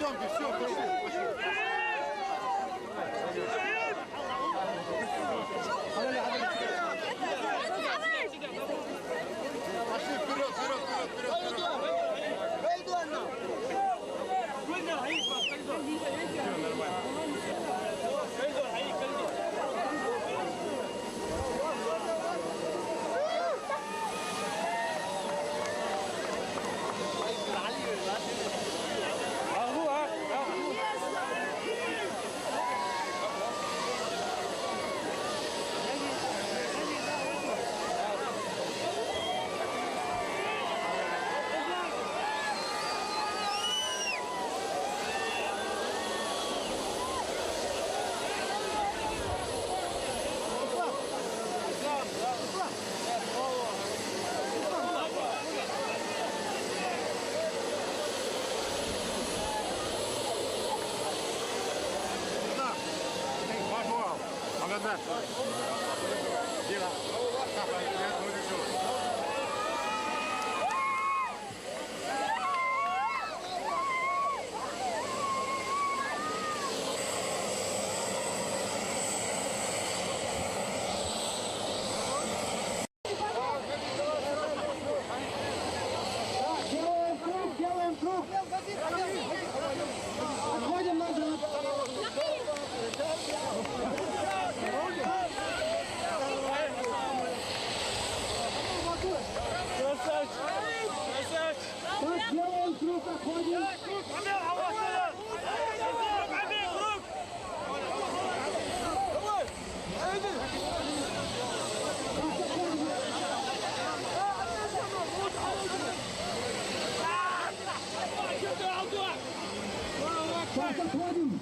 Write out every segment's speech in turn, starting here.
Пойдемте, все, пошли. Пошли вперед, вперед. Делаем круг. Отходим назад. Так, делаем круг, отходим. Так, отходим.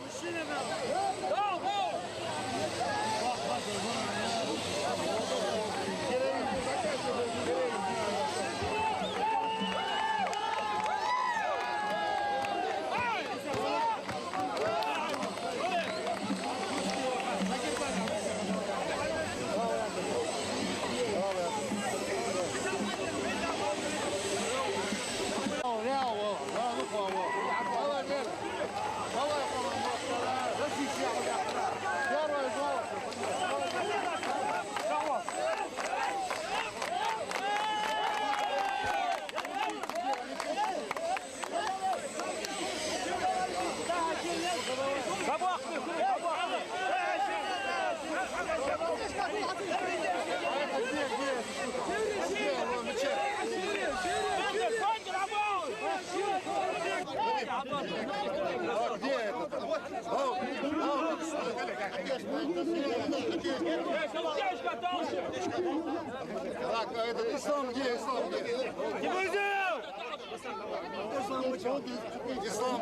Так, это ислам где? Ислам,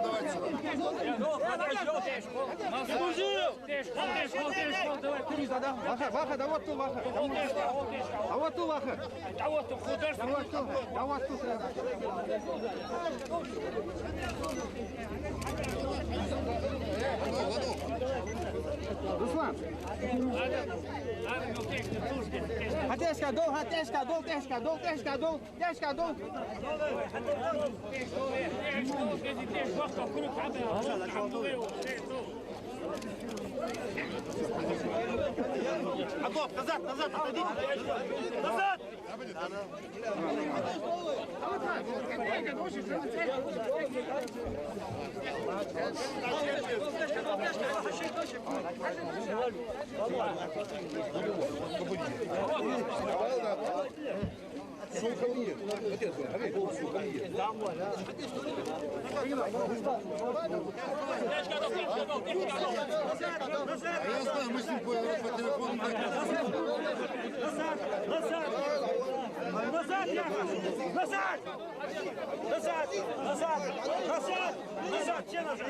давайте сюда. Ваха, да вот тут Ваха. А вот тут Ваха. А вот тут художественный. А вот тут. Руслан. Hateshka dol. Агоп, назад, отойдите. Назад! Я знаю, мы с ним по телефону. Назад, все назад.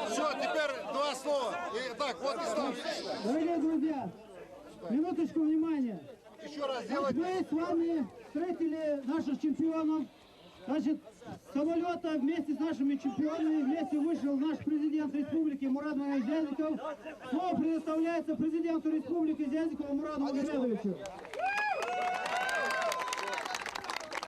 Все, теперь два слова. Так, вот ислам. Дорогие друзья, минуточку внимания. Еще раз делать. Мы с вами встретили наших чемпионов. Значит, с самолета вместе с нашими чемпионами вместе вышел наш президент республики Мурад Магомедович Зязиков. Слово предоставляется президенту республики Зязикову Мураду Магомедовичу.